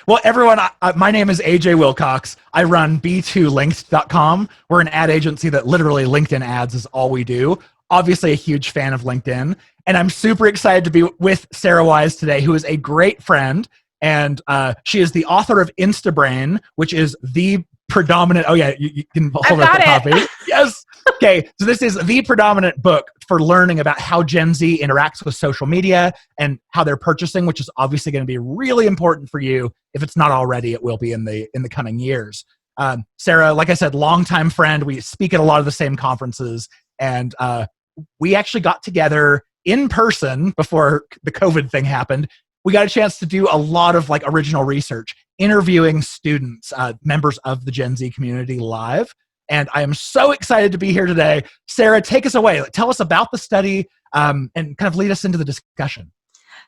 Well, everyone, my name is AJ Wilcox. I run b2linked.com. We're an ad agency that literally LinkedIn ads is all we do. Obviously, a huge fan of LinkedIn. And I'm super excited to be with Sarah Wise today, who is a great friend. And she is the author of Instabrain, which is the predominant. Oh, yeah, you can hold up that copy. Yes. Okay, so this is the predominant book for learning about how Gen Z interacts with social media and how they're purchasing, which is obviously going to be really important for you. If it's not already, it will be in the coming years. Sarah, like I said, longtime friend. We speak at a lot of the same conferences, and we actually got together in person before the COVID thing happened. We got a chance to do a lot of like original research, interviewing students, members of the Gen Z community live. And I am so excited to be here today. Sarah, take us away. Tell us about the study and kind of lead us into the discussion.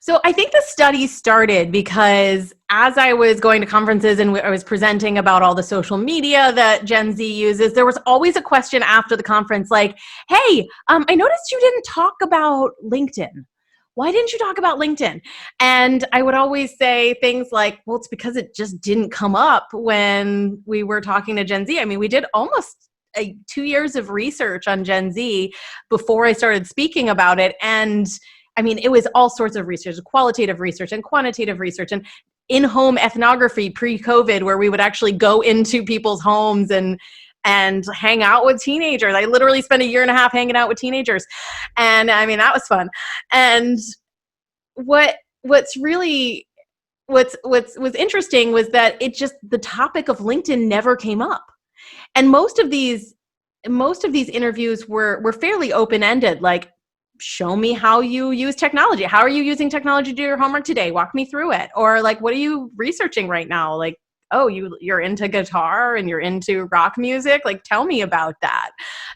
So I think the study started because as I was going to conferences and I was presenting about all the social media that Gen Z uses, there was always a question after the conference like, hey, I noticed you didn't talk about LinkedIn. Why didn't you talk about LinkedIn? And I would always say things like, well, it's because it just didn't come up when we were talking to Gen Z. I mean, we did almost 2 years of research on Gen Z before I started speaking about it. And I mean, it was all sorts of research, qualitative research and quantitative research and in-home ethnography pre-COVID, where we would actually go into people's homes and hang out with teenagers. I literally spent 1.5 years hanging out with teenagers. And I mean, that was fun. And what's interesting was that it just, the topic of LinkedIn never came up. And most of these interviews were fairly open-ended, like, show me how you use technology. How are you using technology to do your homework today? Walk me through it. Or like, what are you researching right now? Like, oh, you're into guitar and you're into rock music. Like, tell me about that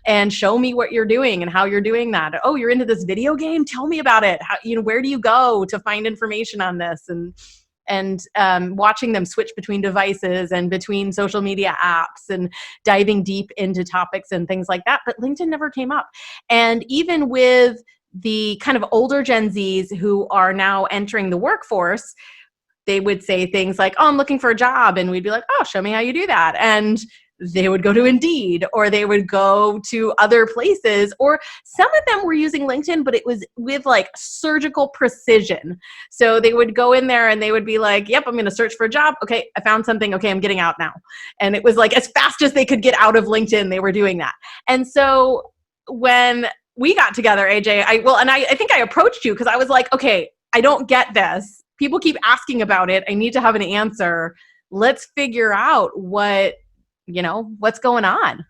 and show me what you're doing and how you're doing that. Oh, you're into this video game? Tell me about it. How, where do you go to find information on this? And watching them switch between devices and between social media apps and diving deep into topics and things like that. But LinkedIn never came up. And even with the kind of older Gen Zs who are now entering the workforce, they would say things like, oh, I'm looking for a job. And we'd be like, oh, show me how you do that. And they would go to Indeed, or they would go to other places, or some of them were using LinkedIn, but it was with like surgical precision. So they would go in there and they would be like, yep, I'm going to search for a job. Okay, I found something. Okay, I'm getting out now. And it was like as fast as they could get out of LinkedIn, they were doing that. And so when we got together, AJ, I think I approached you because I was like, okay, I don't get this. People keep asking about it. I need to have an answer. Let's figure out what's going on.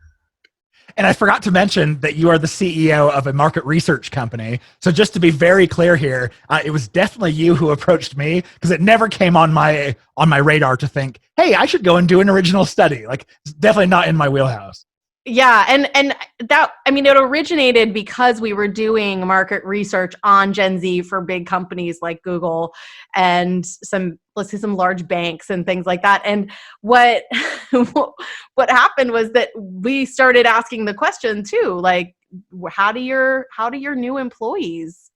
And I forgot to mention that you are the CEO of a market research company. So just to be very clear here, it was definitely you who approached me, because it never came on my radar to think, hey, I should go and do an original study. Like, it's definitely not in my wheelhouse. Yeah, and that, I mean, it originated because we were doing market research on Gen Z for big companies like Google and some large banks and things like that. And what happened was that we started asking the question too, like, how do your new employees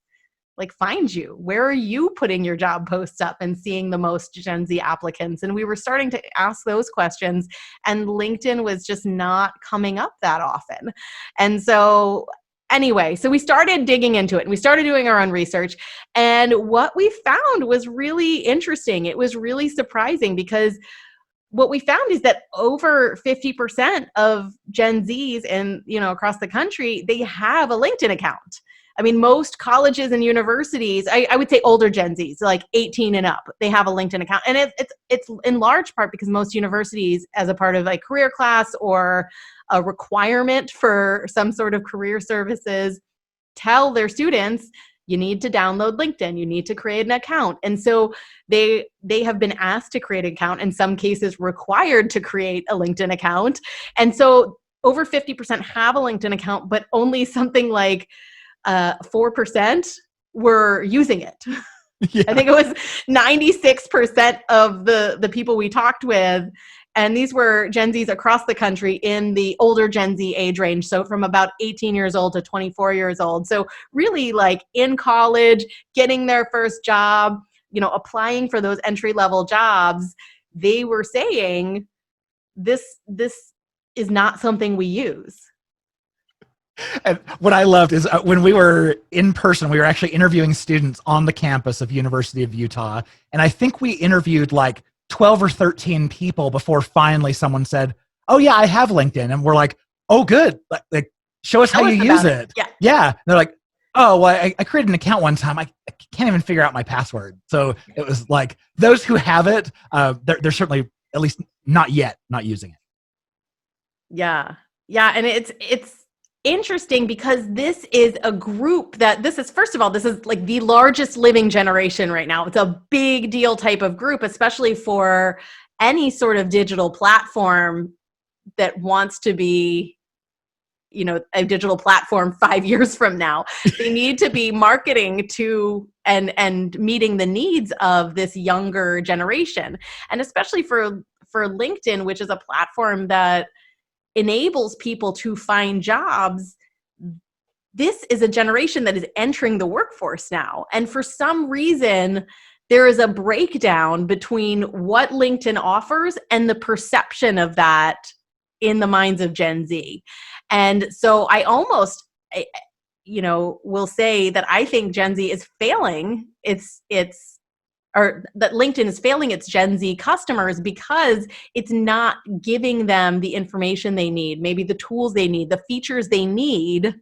like find you? Where are you putting your job posts up and seeing the most Gen Z applicants? And we were starting to ask those questions, and LinkedIn was just not coming up that often. And so anyway, so we started digging into it and we started doing our own research. And what we found was really interesting. It was really surprising, because what we found is that over 50% of Gen Zs across the country, they have a LinkedIn account. I mean, most colleges and universities, I would say older Gen Zs, like 18 and up, they have a LinkedIn account. And it's in large part because most universities, as a part of like career class or a requirement for some sort of career services, tell their students, you need to download LinkedIn, you need to create an account. And so they have been asked to create an account, in some cases required to create a LinkedIn account. And so over 50% have a LinkedIn account, but only something like 4% were using it. Yeah. I think it was 96% of the people we talked with, and these were Gen Zs across the country in the older Gen Z age range, so from about 18 years old to 24 years old. So really like in college, getting their first job, applying for those entry-level jobs. they were saying this is not something we use. And what I loved is when we were in person, we were actually interviewing students on the campus of University of Utah. And I think we interviewed like 12 or 13 people before finally someone said, "Oh yeah, I have LinkedIn." And we're like, "Oh good. Like show us how you use it." Yeah. Yeah. And they're like, "Oh, well, I created an account one time. I can't even figure out my password." So it was like those who have it, they're certainly at least not yet not using it. Yeah. Yeah. And it's interesting because this is a group that first of all, this is like the largest living generation right now. It's a big deal type of group, especially for any sort of digital platform that wants to be, a digital platform 5 years from now. They need to be marketing to and meeting the needs of this younger generation. And especially for LinkedIn, which is a platform that enables people to find jobs, this is a generation that is entering the workforce now. And for some reason, there is a breakdown between what LinkedIn offers and the perception of that in the minds of Gen Z. And so I almost, will say that I think Gen Z is failing or that LinkedIn is failing its Gen Z customers because it's not giving them the information they need, maybe the tools they need, the features they need,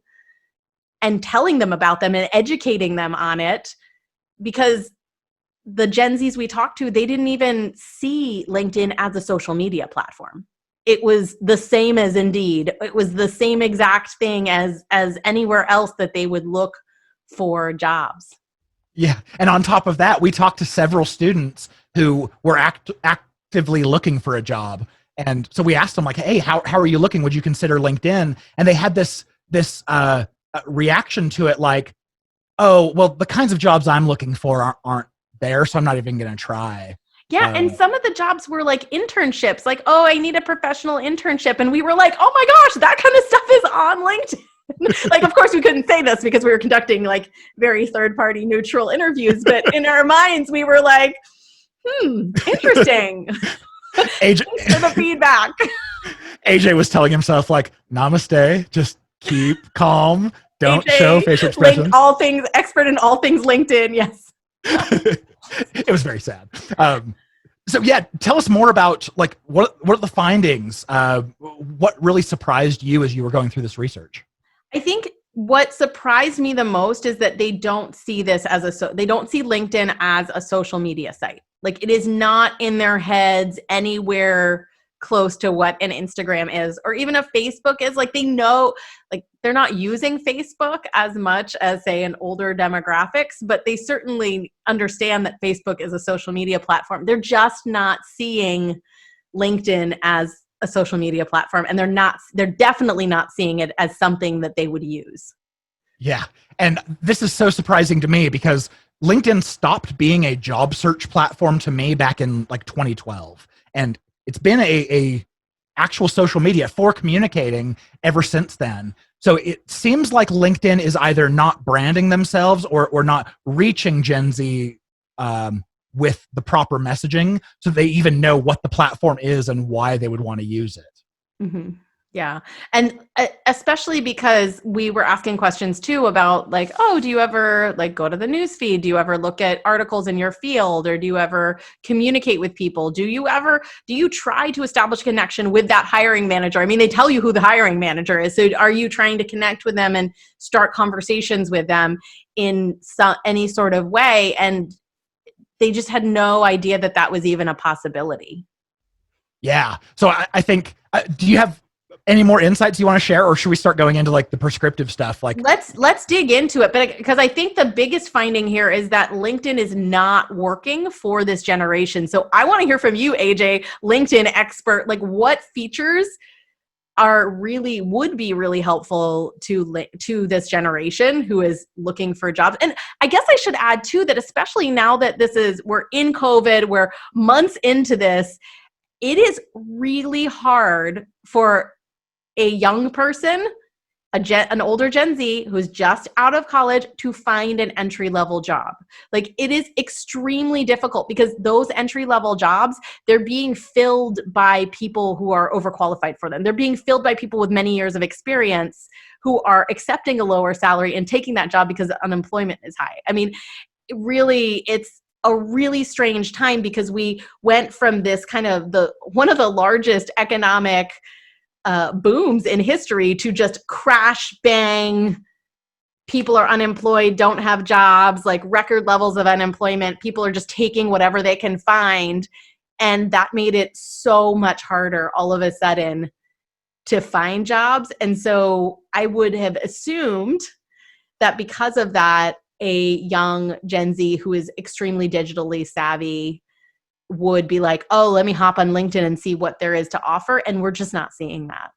and telling them about them and educating them on it. Because the Gen Zs we talked to, they didn't even see LinkedIn as a social media platform. It was the same as Indeed. It was the same exact thing as anywhere else that they would look for jobs. Yeah. And on top of that, we talked to several students who were actively looking for a job. And so we asked them like, "Hey, how are you looking? Would you consider LinkedIn?" And they had this reaction to it like, "Oh, well, the kinds of jobs I'm looking for aren't there, so I'm not even going to try." Yeah, and some of the jobs were like internships, like, "Oh, I need a professional internship." And we were like, "Oh my gosh, that kind of stuff is on LinkedIn." Like, of course we couldn't say this because we were conducting like very third-party neutral interviews, but in our minds we were like, interesting. AJ, Thanks for the feedback. AJ was telling himself like, "Namaste, just keep calm, don't AJ, show facial expressions." Expert in all things LinkedIn, yes. It was very sad. So yeah, tell us more about like what are the findings? What really surprised you as you were going through this research? I think what surprised me the most is that they don't see this they don't see LinkedIn as a social media site. Like, it is not in their heads anywhere close to what an Instagram is or even a Facebook is. Like, they know, like, they're not using Facebook as much as, say, an older demographics, but they certainly understand that Facebook is a social media platform. They're just not seeing LinkedIn as a social media platform, and they're definitely not seeing it as something that they would use. Yeah. And this is so surprising to me because LinkedIn stopped being a job search platform to me back in like 2012. And it's been a actual social media for communicating ever since then. So it seems like LinkedIn is either not branding themselves or not reaching Gen Z with the proper messaging so they even know what the platform is and why they would want to use it. Mm-hmm. Yeah. And especially because we were asking questions too about like, "Oh, do you ever like go to the news feed? Do you ever look at articles in your field? Or do you ever communicate with people? Do you try to establish connection with that hiring manager?" I mean, they tell you who the hiring manager is. So are you trying to connect with them and start conversations with them in any sort of way? And they just had no idea that that was even a possibility. Yeah. So I think, do you have any more insights you want to share, or should we start going into like the prescriptive stuff? Like, let's dig into it, but because I think the biggest finding here is that LinkedIn is not working for this generation. So I want to hear from you, AJ, LinkedIn expert. Like, what features would be really helpful to this generation who is looking for jobs? And I guess I should add too that especially now that we're in COVID, we're months into this, it is really hard for a young person an older Gen Z who's just out of college to find an entry-level job. Like, it is extremely difficult because those entry-level jobs, they're being filled by people who are overqualified for them. They're being filled by people with many years of experience who are accepting a lower salary and taking that job because unemployment is high. I mean, it's a really strange time because we went from this kind of one of the largest economic booms in history to just crash bang. People are unemployed, don't have jobs, like record levels of unemployment. People are just taking whatever they can find. And that made it so much harder all of a sudden to find jobs. And so I would have assumed that because of that, a young Gen Z who is extremely digitally savvy would be like, oh, let me hop on LinkedIn and see what there is to offer. And we're just not seeing that.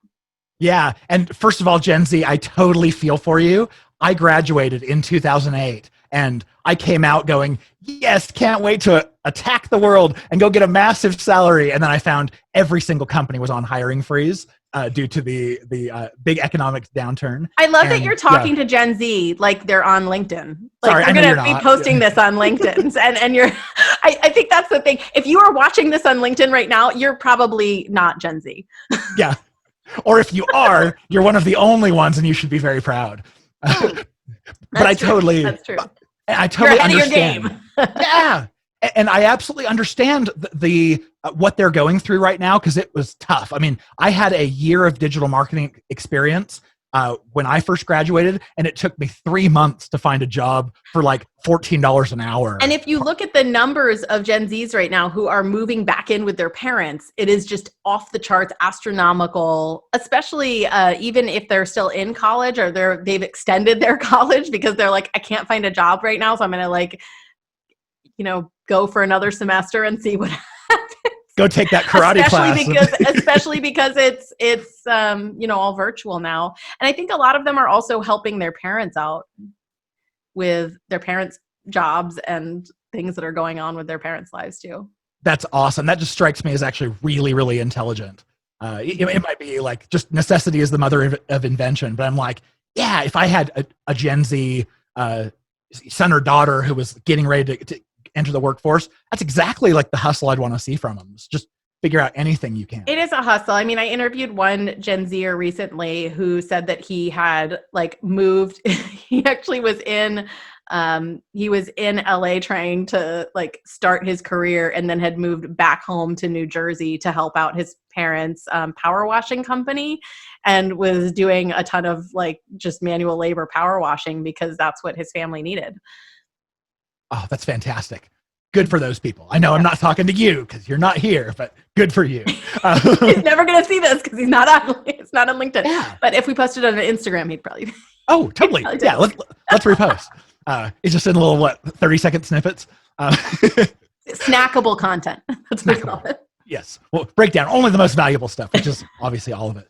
Yeah. And first of all, Gen Z, I totally feel for you. I graduated in 2008 and I came out going, yes, can't wait to attack the world and go get a massive salary. And then I found every single company was on hiring freeze due to the big economic downturn. I love that you're talking to Gen Z like they're on LinkedIn. Like, sorry, they're going to be posting this on LinkedIn. and you're, I think that's the thing. If you are watching this on LinkedIn right now, you're probably not Gen Z. Yeah. Or if you are, you're one of the only ones and you should be very proud. But that's true. I totally you're ahead understand. Of your game. Yeah. And I absolutely understand the what they're going through right now because it was tough. I mean, I had a year of digital marketing experience when I first graduated, and it took me 3 months to find a job for like $14 an hour. And if you look at the numbers of Gen Zs right now who are moving back in with their parents, it is just off the charts, astronomical, especially even if they're still in college or they've extended their college because they're like, I can't find a job right now, so I'm going to go for another semester and see what happens. Go take that karate class. Especially because it's all virtual now. And I think a lot of them are also helping their parents out with their parents' jobs and things that are going on with their parents' lives too. That's awesome. That just strikes me as actually really, really intelligent. It might be like just necessity is the mother of invention, but I'm like, yeah, if I had a Gen Z son or daughter who was getting ready to enter the workforce, that's exactly like the hustle I'd want to see from them. Just figure out anything you can. It is a hustle. I mean, I interviewed one Gen Zer recently who said that he had moved. He actually was in LA trying to start his career and then had moved back home to New Jersey to help out his parents' power washing company and was doing a ton of just manual labor power washing because that's what his family needed. Oh, that's fantastic. Good for those people. I know I'm not talking to you because you're not here, but good for you. He's never going to see this because it's not on LinkedIn. Yeah. But if we posted it on Instagram, he'd probably. Oh, totally. Yeah, let's repost. It's just in little 30-second snippets. Snackable content. That's what we call it. Yes. Well, break down only the most valuable stuff, which is obviously all of it.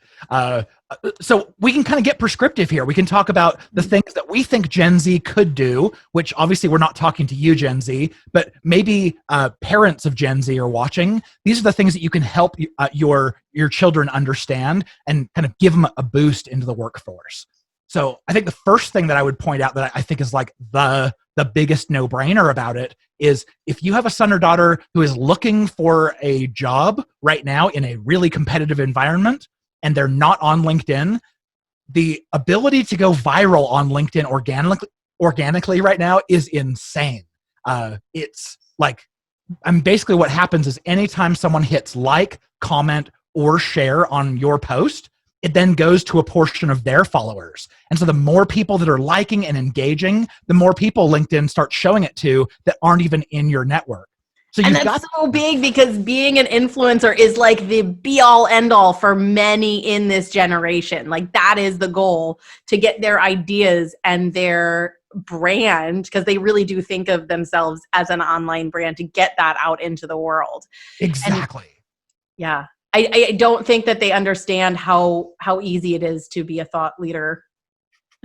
So we can kind of get prescriptive here. We can talk about the things that we think Gen Z could do, which obviously we're not talking to you, Gen Z, but maybe parents of Gen Z are watching. These are the things that you can help your children understand and kind of give them a boost into the workforce. So I think the first thing that I would point out that I think is the biggest no-brainer about it is if you have a son or daughter who is looking for a job right now in a really competitive environment and they're not on LinkedIn, the ability to go viral on LinkedIn organically right now is insane. It's basically what happens is anytime someone hits like, comment, or share on your post, it then goes to a portion of their followers. And so the more people that are liking and engaging, the more people LinkedIn starts showing it to that aren't even in your network. So and that's so big because being an influencer is the be all end all for many in this generation. That is the goal, to get their ideas and their brand, because they really do think of themselves as an online brand, to get that out into the world. Exactly. Yeah. I don't think that they understand how easy it is to be a thought leader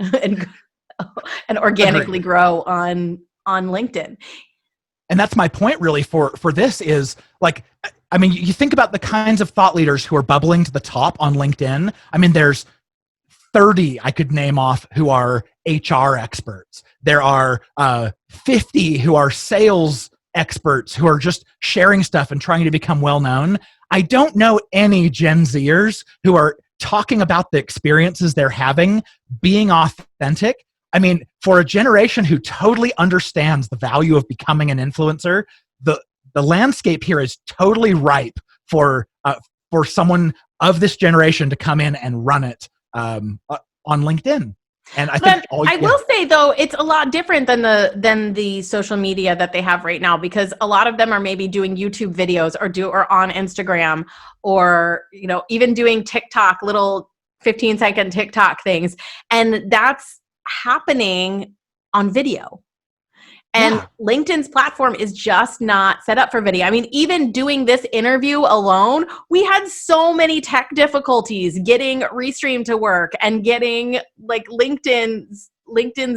and organically grow on LinkedIn. And that's my point really for this is you think about the kinds of thought leaders who are bubbling to the top on LinkedIn. I mean, there's 30 I could name off who are HR experts. There are 50 who are sales experts who are just sharing stuff and trying to become well known. I don't know any Gen Zers who are talking about the experiences they're having, being authentic. I mean, for a generation who totally understands the value of becoming an influencer, the landscape here is totally ripe for someone of this generation to come in and run it on LinkedIn. And I think I will say though, it's a lot different than the social media that they have right now, because a lot of them are maybe doing YouTube videos or on Instagram, or even doing TikTok, little 15-second TikTok things, and that's happening on video. And LinkedIn's platform is just not set up for video. I mean, even doing this interview alone, we had so many tech difficulties getting Restream to work and getting like LinkedIn's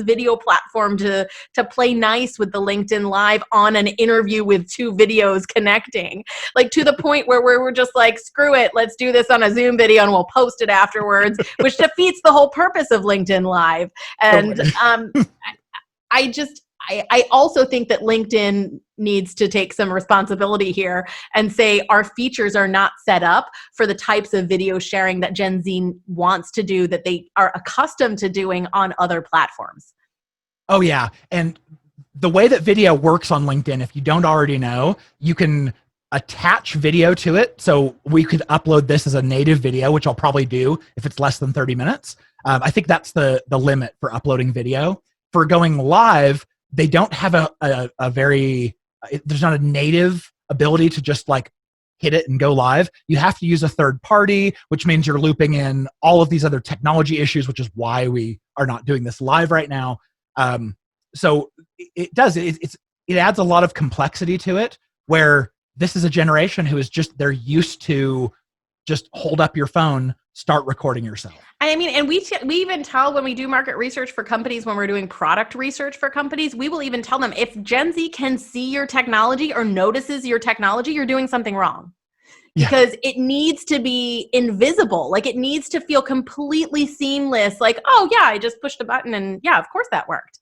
video platform to play nice with the LinkedIn Live on an interview with two videos connecting, like to the point where we're just like, screw it, let's do this on a Zoom video and we'll post it afterwards, which defeats the whole purpose of LinkedIn Live. And I also think that LinkedIn needs to take some responsibility here and say our features are not set up for the types of video sharing that Gen Z wants to do, that they are accustomed to doing on other platforms. Oh yeah. And the way that video works on LinkedIn, if you don't already know, you can attach video to it. So we could upload this as a native video, which I'll probably do if it's less than 30 minutes. I think that's the limit for uploading video. For going live, they don't have a very, there's not a native ability to just like hit it and go live. You have to use a third party, which means you're looping in all of these other technology issues, which is why we are not doing this live right now. So it adds a lot of complexity to it, where this is a generation who is just, they're used to just hold up your phone, start recording yourself. I mean, and we even tell when we do market research for companies, when we're doing product research for companies, we will even tell them, if Gen Z can see your technology or notices your technology, you're doing something wrong. Because it needs to be invisible. Like, it needs to feel completely seamless. Like, oh yeah, I just pushed a button and yeah, of course that worked.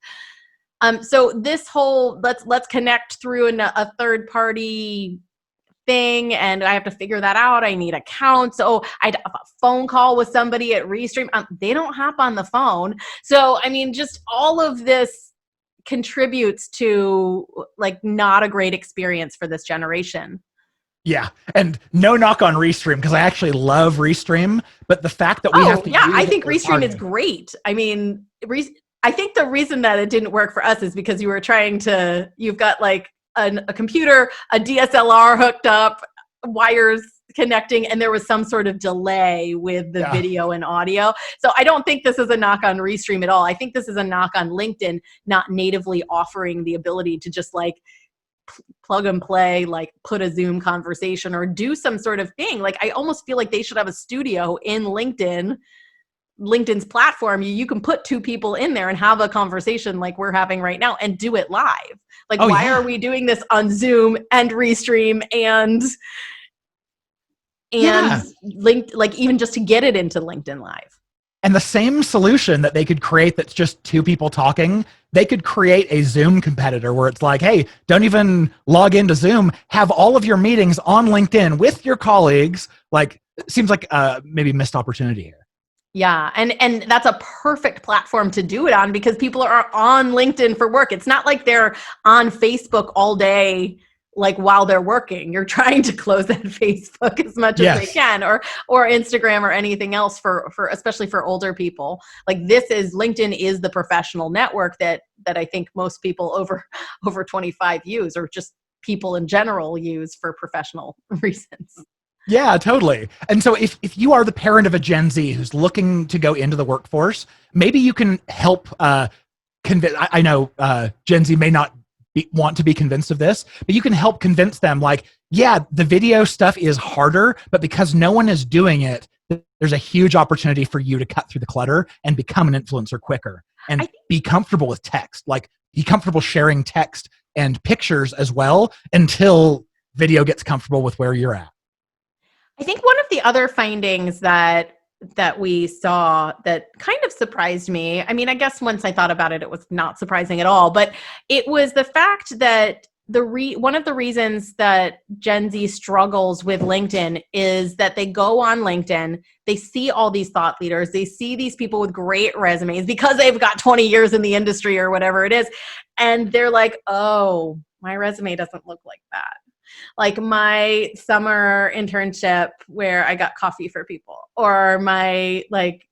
So this whole, let's connect through a third party thing, and I have to figure that out. I need accounts. So I have a phone call with somebody at Restream. They don't hop on the phone. So, I mean, just all of this contributes to like not a great experience for this generation. Yeah, and no knock on Restream, because I actually love Restream, but the fact that we have to I think Restream is great. I mean, I think the reason that it didn't work for us is because you've got like a computer, a DSLR hooked up, wires connecting, and there was some sort of delay with the video and audio. So I don't think this is a knock on Restream at all. I think this is a knock on LinkedIn not natively offering the ability to just like plug and play, like put a Zoom conversation or do some sort of thing. Like, I almost feel like they should have a studio in LinkedIn's platform. You can put two people in there and have a conversation like we're having right now and do it live. Like, why are we doing this on Zoom and Restream and linked, like even just to get it into LinkedIn Live? And the same solution that they could create that's just two people talking, they could create a Zoom competitor where it's like, hey, don't even log into Zoom, have all of your meetings on LinkedIn with your colleagues. Like, it seems like maybe missed opportunity here. Yeah, and that's a perfect platform to do it on, because people are on LinkedIn for work. It's not like they're on Facebook all day, like while they're working. You're trying to close that Facebook as much as they can, or Instagram or anything else for especially for older people. Like, LinkedIn is the professional network that I think most people over 25 use, or just people in general use for professional reasons. Yeah, totally. And so if you are the parent of a Gen Z who's looking to go into the workforce, maybe you can help convince, I know Gen Z may not want to be convinced of this, but you can help convince them, like, yeah, the video stuff is harder, but because no one is doing it, there's a huge opportunity for you to cut through the clutter and become an influencer quicker and be comfortable with text, like be comfortable sharing text and pictures as well until video gets comfortable with where you're at. I think one of the other findings that that we saw that kind of surprised me. I mean, I guess once I thought about it, it was not surprising at all, but it was the fact that one of the reasons that Gen Z struggles with LinkedIn is that they go on LinkedIn, they see all these thought leaders, they see these people with great resumes because they've got 20 years in the industry or whatever it is, and they're like, oh, my resume doesn't look like that. Like my summer internship where I got coffee for people, or my, like,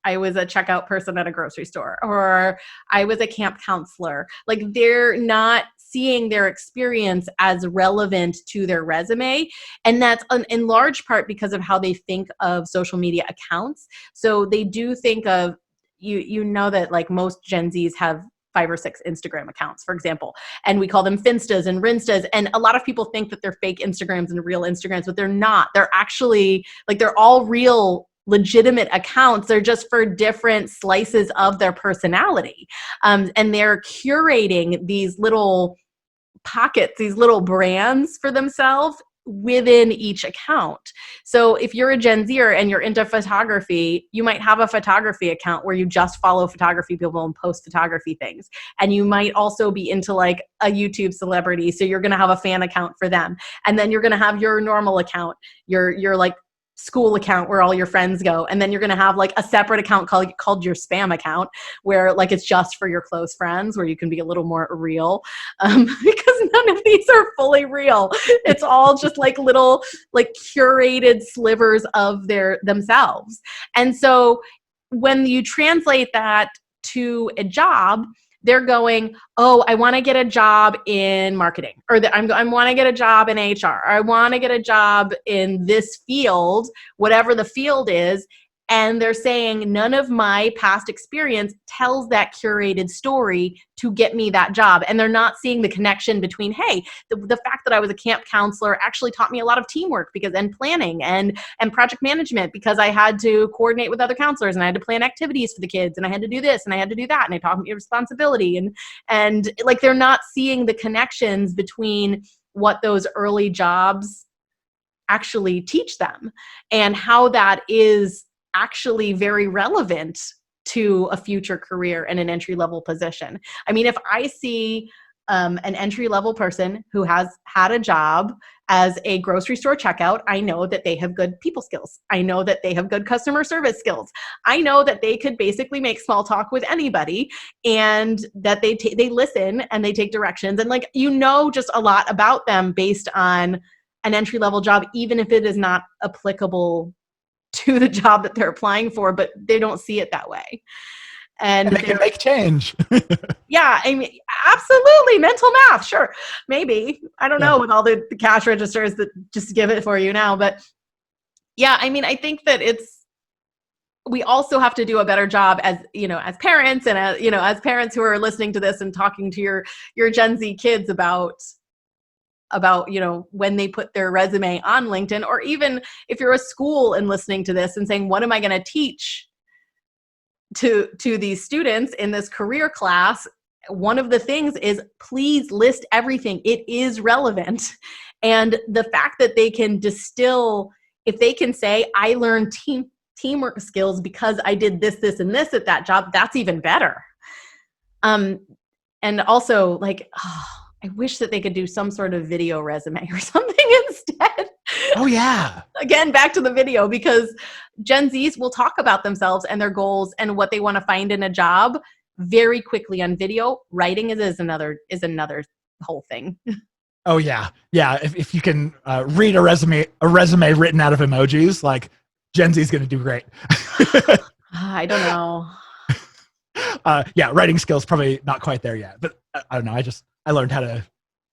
I was a checkout person at a grocery store, or I was a camp counselor. Like, they're not seeing their experience as relevant to their resume. And that's in large part because of how they think of social media accounts. So they do think of, you know, that like most Gen Zs have 5 or 6 Instagram accounts, for example. And we call them Finstas and Rinstas. And a lot of people think that they're fake Instagrams and real Instagrams, but they're not. They're actually, like, they're all real, legitimate accounts. They're just for different slices of their personality. And they're curating these little pockets, these little brands for themselves within each account. So if you're a Gen Zer and you're into photography, you might have a photography account where you just follow photography people and post photography things. And you might also be into like a YouTube celebrity. So you're going to have a fan account for them. And then you're going to have your normal account, your like school account where all your friends go. And then you're going to have like a separate account called your spam account, where like it's just for your close friends, where you can be a little more real, because none of these are fully real. It's all just like little like curated slivers of themselves. And so when you translate that to a job, they're going, oh, I want to get a job in marketing, or I want to get a job in HR, or I want to get a job in this field, whatever the field is. And they're saying none of my past experience tells that curated story to get me that job. And they're not seeing the connection between, hey, the fact that I was a camp counselor actually taught me a lot of teamwork and planning and project management, because I had to coordinate with other counselors and I had to plan activities for the kids and I had to do this and I had to do that and it taught me responsibility. And like, they're not seeing the connections between what those early jobs actually teach them and how that is actually very relevant to a future career and an entry-level position. I mean, if I see an entry-level person who has had a job as a grocery store checkout, I know that they have good people skills. I know that they have good customer service skills. I know that they could basically make small talk with anybody, and that they listen and they take directions. And like, you know, just a lot about them based on an entry-level job, even if it is not applicable to the job that they're applying for, but they don't see it that way. And they can make change. Yeah, I mean, absolutely. Mental math, sure. Maybe. I don't know, with all the cash registers that just give it for you now. But yeah, I mean, I think that we also have to do a better job as, you know, as parents and as parents who are listening to this and talking to your Gen Z kids about, you know, when they put their resume on LinkedIn, or even if you're a school and listening to this and saying, what am I going to teach to these students in this career class? One of the things is, please list everything. It is relevant. And the fact that they can distill, if they can say, I learned teamwork skills because I did this, this, and this at that job, that's even better. And also, like, I wish that they could do some sort of video resume or something instead. Oh, yeah. Again, back to the video, because Gen Zs will talk about themselves and their goals and what they want to find in a job very quickly on video. Writing is another whole thing. Oh, yeah. Yeah. If you can read a resume written out of emojis, like, Gen Z is going to do great. I don't know. Yeah, writing skills probably not quite there yet, but I don't know. I learned how to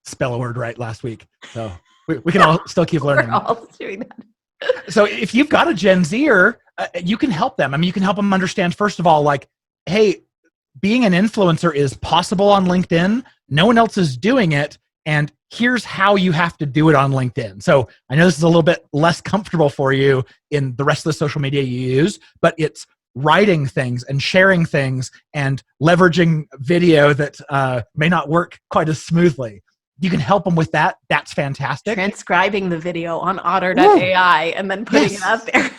spell a word right last week, so we can all still keep learning. We're all doing that. So if you've got a Gen Zer, you can help them. I mean, you can help them understand, first of all, like, hey, being an influencer is possible on LinkedIn. No one else is doing it, and here's how you have to do it on LinkedIn. So I know this is a little bit less comfortable for you in the rest of the social media you use, but it's writing things and sharing things and leveraging video that may not work quite as smoothly. You can help them with that. That's fantastic. Transcribing the video on otter.ai and then putting it out there.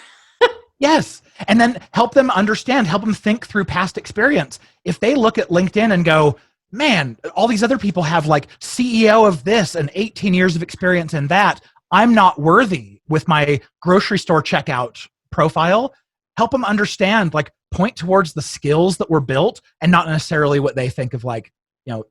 Yes. And then help them understand, help them think through past experience. If they look at LinkedIn and go, man, all these other people have like CEO of this and 18 years of experience in that, I'm not worthy with my grocery store checkout profile. Help them understand, like, point towards the skills that were built and not necessarily what they think of, like,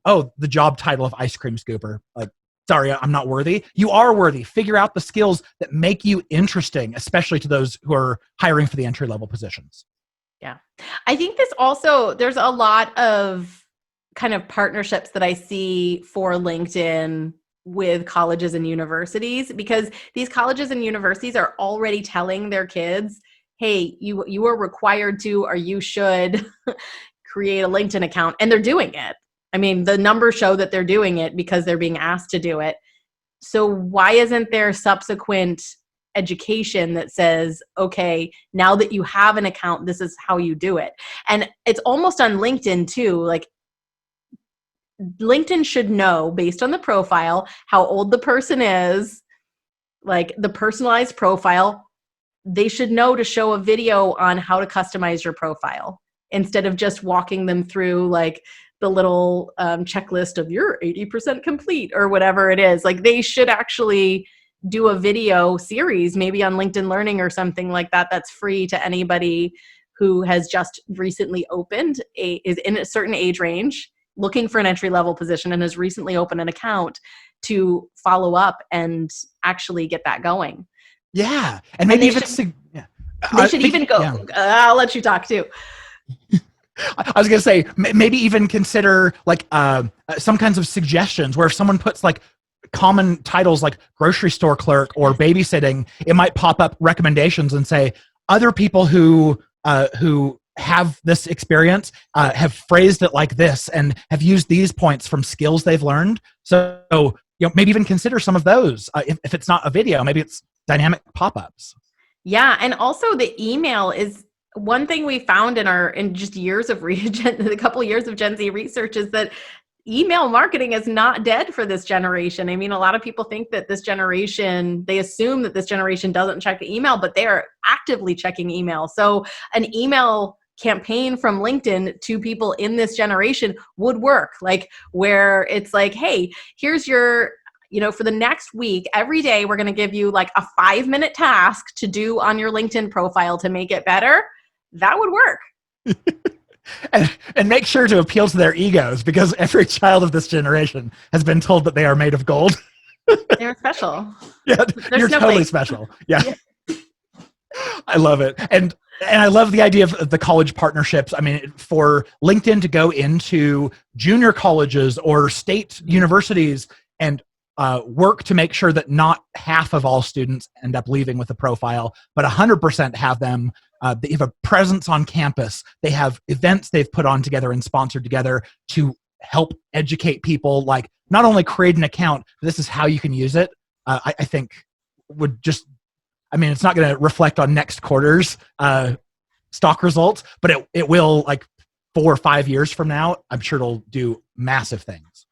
oh, the job title of ice cream scooper. Like, sorry, I'm not worthy. You are worthy. Figure out the skills that make you interesting, especially to those who are hiring for the entry level positions. Yeah. I think this also, there's a lot of kind of partnerships that I see for LinkedIn with colleges and universities, because these colleges and universities are already telling their kids, hey, you are required to, or you should create a LinkedIn account, and they're doing it. I mean, the numbers show that they're doing it because they're being asked to do it. So why isn't there subsequent education that says, okay, now that you have an account, this is how you do it? And it's almost on LinkedIn too. Like, LinkedIn should know, based on the profile, how old the person is, like the personalized profile. They should know to show a video on how to customize your profile instead of just walking them through like the little checklist of you're 80% complete or whatever it is. Like, they should actually do a video series, maybe on LinkedIn Learning or something like that, that's free to anybody who has just recently opened, is in a certain age range, looking for an entry-level position, and has recently opened an account, to follow up and actually get that going. Yeah. And maybe even they should even go, I'll let you talk too. I was going to say, maybe even consider like some kinds of suggestions where if someone puts like common titles like grocery store clerk or babysitting, it might pop up recommendations and say other people who have this experience have phrased it like this and have used these points from skills they've learned. So maybe even consider some of those. If it's not a video, maybe it's dynamic pop-ups. Yeah, and also the email is one thing we found in just years of a couple of years of Gen Z research, is that email marketing is not dead for this generation. I mean, a lot of people think that this generation, they assume that this generation doesn't check the email, but they are actively checking email. So an email campaign from LinkedIn to people in this generation would work, like where it's like, hey, here's your, for the next week, every day, we're going to give you like a 5-minute task to do on your LinkedIn profile to make it better. That would work. and make sure to appeal to their egos, because every child of this generation has been told that they are made of gold. They're special. Yeah, you're totally special. Yeah. I love it. And I love the idea of the college partnerships. I mean, for LinkedIn to go into junior colleges or state universities and work to make sure that not half of all students end up leaving with a profile, but 100% have them. They have a presence on campus. They have events they've put on together and sponsored together to help educate people, like not only create an account, but this is how you can use it. I think would just, I mean, it's not going to reflect on next quarter's stock results, but it will, like 4 or 5 years from now, I'm sure it'll do massive things.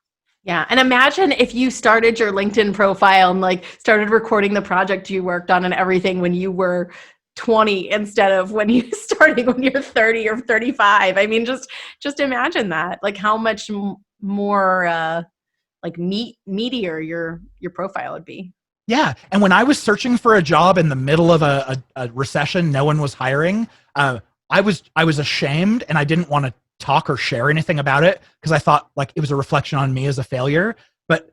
Yeah. And imagine if you started your LinkedIn profile and like started recording the project you worked on and everything when you were 20 instead of when you starting when you're 30 or 35. I mean, just imagine that, like how much more like meatier your profile would be. Yeah. And when I was searching for a job in the middle of a recession, no one was hiring. I was ashamed, and I didn't want to talk or share anything about it because I thought like it was a reflection on me as a failure. But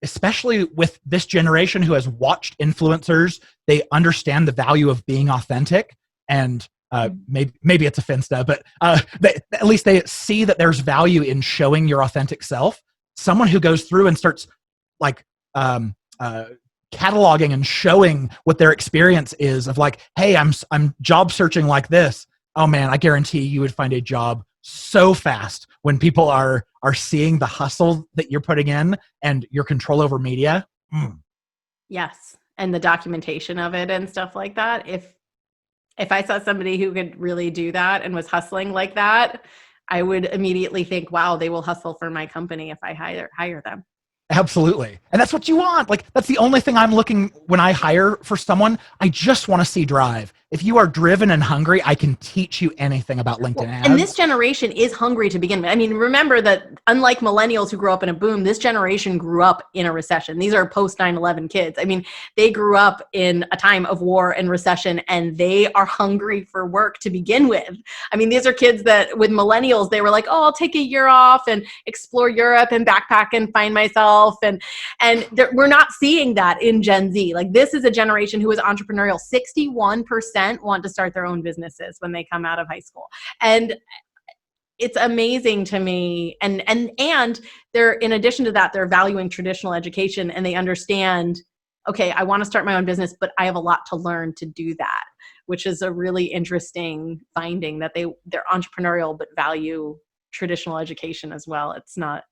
especially with this generation who has watched influencers, they understand the value of being authentic. And maybe it's a Finsta, but at least they see that there's value in showing your authentic self. Someone who goes through and starts like cataloging and showing what their experience is of like, hey, I'm job searching like this. Oh man, I guarantee you would find a job so fast when people are seeing the hustle that you're putting in and your control over media. Yes. And the documentation of it and stuff like that. If I saw somebody who could really do that and was hustling like that, I would immediately think, wow, they will hustle for my company if I hire them. Absolutely. And that's what you want. Like, that's the only thing I'm looking when I hire for someone. I just want to see drive. If you are driven and hungry, I can teach you anything about LinkedIn ads. And this generation is hungry to begin with. I mean, remember that unlike millennials who grew up in a boom, this generation grew up in a recession. These are post 9/11 kids. I mean, they grew up in a time of war and recession, and they are hungry for work to begin with. I mean, these are kids that with millennials, they were like, oh, I'll take a year off and explore Europe and backpack and find myself. And we're not seeing that in Gen Z. Like, this is a generation who is entrepreneurial. 61% want to start their own businesses when they come out of high school. And it's amazing to me. And they're, in addition to that, they're valuing traditional education, and they understand, okay, I want to start my own business, but I have a lot to learn to do that, which is a really interesting finding, that they're entrepreneurial but value traditional education as well. It's not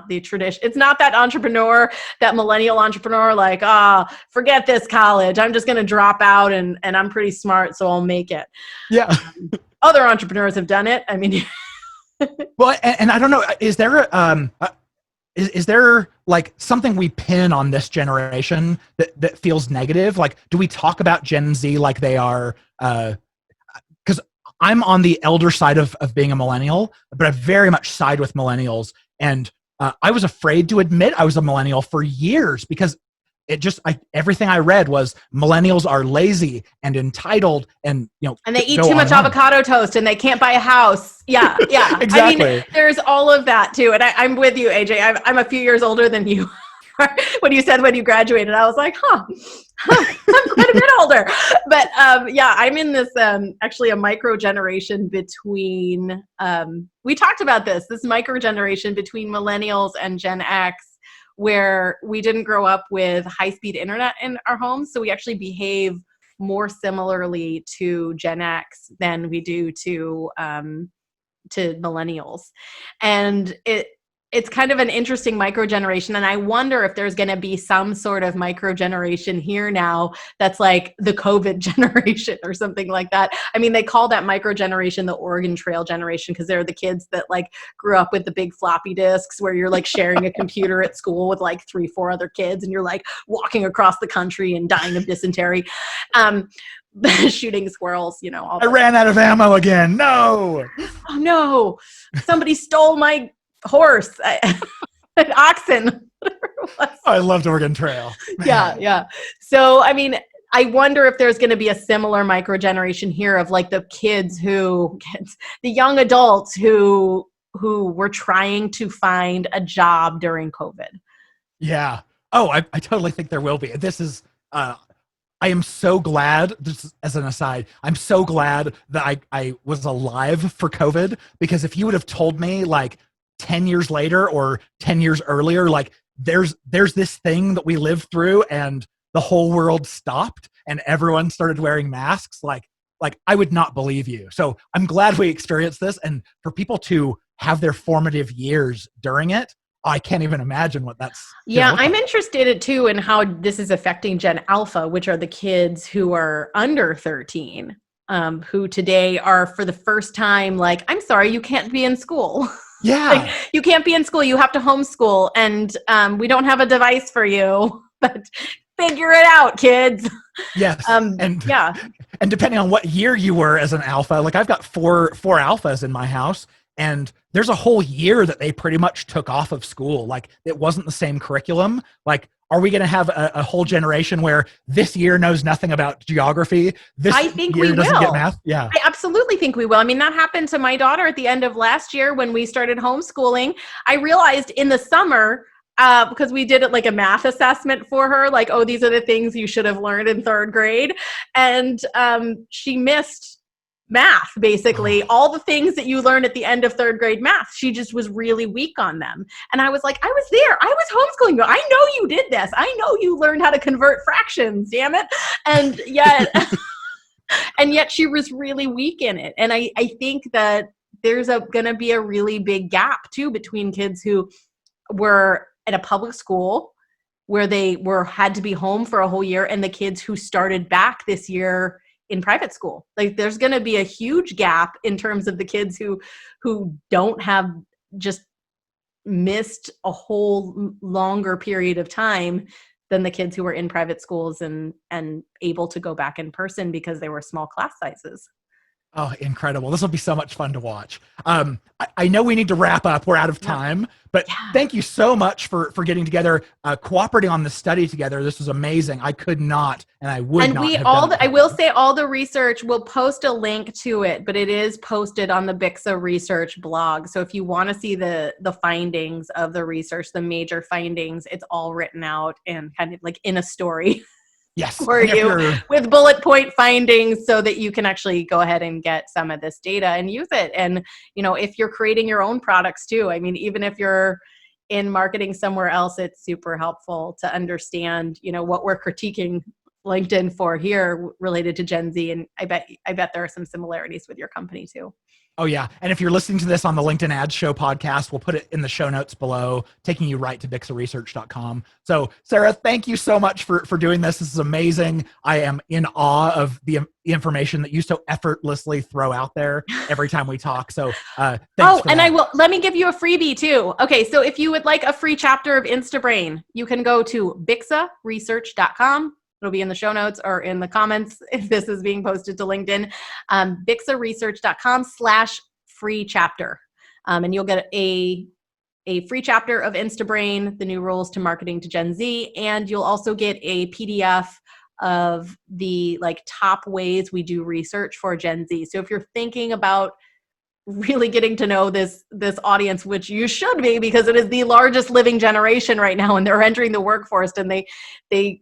the tradition. It's not that entrepreneur, that millennial entrepreneur, like, forget this college. I'm just going to drop out and I'm pretty smart, so I'll make it. Yeah. Other entrepreneurs have done it. I mean, well, and I don't know, is there is there like something we pin on this generation that feels negative? Like, do we talk about Gen Z like they are, because I'm on the elder side of being a millennial, but I very much side with millennials. And I was afraid to admit I was a millennial for years, because everything I read was millennials are lazy and entitled, and and they eat too much avocado toast, and they can't buy a house. Yeah, yeah. Exactly. I mean, there's all of that too. And I'm with you, AJ. I'm a few years older than you. When you said when you graduated, I was like, I'm quite a bit older. But yeah, I'm in this actually a micro generation between, we talked about this micro generation between millennials and Gen X, where we didn't grow up with high-speed internet in our homes. So we actually behave more similarly to Gen X than we do to millennials. And it's kind of an interesting micro generation. And I wonder if there's going to be some sort of micro generation here now that's like the COVID generation or something like that. I mean, they call that micro generation the Oregon Trail generation, because they're the kids that like grew up with the big floppy disks where you're like sharing a computer at school with like 3-4 other kids, and you're like walking across the country and dying of dysentery. Shooting squirrels, all I ran out of ammo again. No. Oh no. Somebody stole my horse, an oxen. I loved Oregon Trail. Man. Yeah. So, I mean, I wonder if there's going to be a similar micro generation here of like the the young adults who were trying to find a job during COVID. Yeah. Oh, I totally think there will be. This is, I am so glad, just as an aside, I'm so glad that I was alive for COVID, because if you would have told me like 10 years later or 10 years earlier, like there's this thing that we lived through and the whole world stopped and everyone started wearing masks, like I would not believe you. So I'm glad we experienced this, and for people to have their formative years during it, I can't even imagine what that's. Yeah, I'm interested too in how this is affecting Gen Alpha, which are the kids who are under 13, who today are for the first time like, I'm sorry, you can't be in school. Yeah. Like, you can't be in school. You have to homeschool, and we don't have a device for you, but figure it out, kids. Yes. And depending on what year you were as an alpha, like I've got four alphas in my house, and there's a whole year that they pretty much took off of school. Like it wasn't the same curriculum. Like, are we going to have a whole generation where this year knows nothing about geography? I think year we doesn't will. Get math? Yeah. I absolutely think we will. I mean, that happened to my daughter at the end of last year when we started homeschooling. I realized in the summer, because we did it like a math assessment for her, like, oh, these are the things you should have learned in 3rd grade. And she missed math, basically. All the things that you learn at the end of 3rd grade math, she just was really weak on them. And I was like, I was there. I was homeschooling you. I know you did this. I know you learned how to convert fractions, damn it. And yet, and yet she was really weak in it. And I think that there's going to be a really big gap too between kids who were at a public school where they had to be home for a whole year, and the kids who started back this year in private school. Like there's going to be a huge gap in terms of the kids who don't have just missed a whole longer period of time than the kids who were in private schools and able to go back in person because they were small class sizes. Oh, incredible. This will be so much fun to watch. I know we need to wrap up. We're out of time, but thank you so much for getting together, cooperating on this study together. This was amazing. I could not, and I would and not we have all done it. I will say all the research, we'll post a link to it, but it is posted on the BIXA research blog. So if you want to see the findings of the research, the major findings, it's all written out and kind of like in a story. Yes. For you with bullet point findings so that you can actually go ahead and get some of this data and use it. And, if you're creating your own products too, I mean, even if you're in marketing somewhere else, it's super helpful to understand, what we're critiquing LinkedIn for here related to Gen Z. And I bet there are some similarities with your company too. Oh, yeah. And if you're listening to this on the LinkedIn Ads Show podcast, we'll put it in the show notes below, taking you right to bixaresearch.com. So, Sarah, thank you so much for doing this. This is amazing. I am in awe of the information that you so effortlessly throw out there every time we talk. So, thanks for that. Let me give you a freebie too. Okay, so if you would like a free chapter of InstaBrain, you can go to bixaresearch.com. It'll be in the show notes or in the comments if this is being posted to LinkedIn. bixaresearch.com/free chapter. And you'll get a free chapter of InstaBrain, the new rules to marketing to Gen Z. And you'll also get a PDF of the top ways we do research for Gen Z. So if you're thinking about really getting to know this audience, which you should be, because it is the largest living generation right now, and they're entering the workforce, and they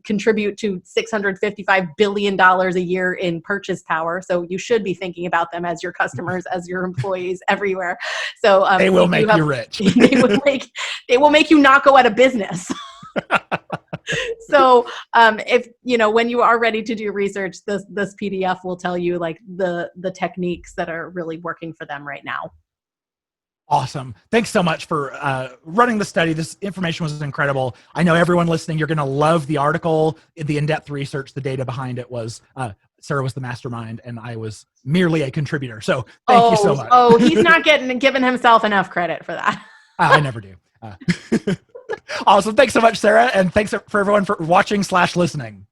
contribute to $655 billion a year in purchase power. So you should be thinking about them as your customers, as your employees everywhere. So they will make you rich. They will make you not go out of business. So if when you are ready to do research, this PDF will tell you the techniques that are really working for them right now. Awesome. Thanks so much for running the study. This information was incredible. I know everyone listening, you're going to love the article, the in-depth research, the data behind it was Sarah was the mastermind and I was merely a contributor. So thank you so much. Oh, he's not given himself enough credit for that. I never do. Awesome. Thanks so much, Sarah. And thanks for everyone for watching/listening.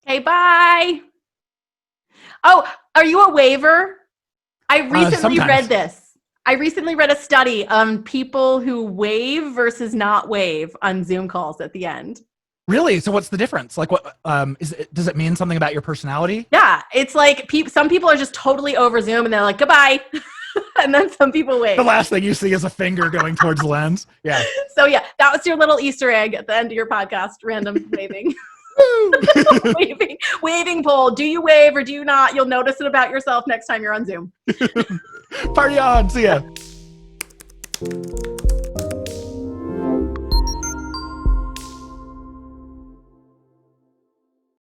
Okay, bye. Oh, are you a waiver? I recently read this. I recently read a study on people who wave versus not wave on Zoom calls at the end. Really? So what's the difference? Like, what does it mean something about your personality? Yeah, it's like some people are just totally over Zoom and they're like, goodbye. And then some people wave. The last thing you see is a finger going towards the lens. Yeah. So yeah, that was your little Easter egg at the end of your podcast, random waving. waving poll. Do you wave or do you not? You'll notice it about yourself next time you're on Zoom. Party on. See ya.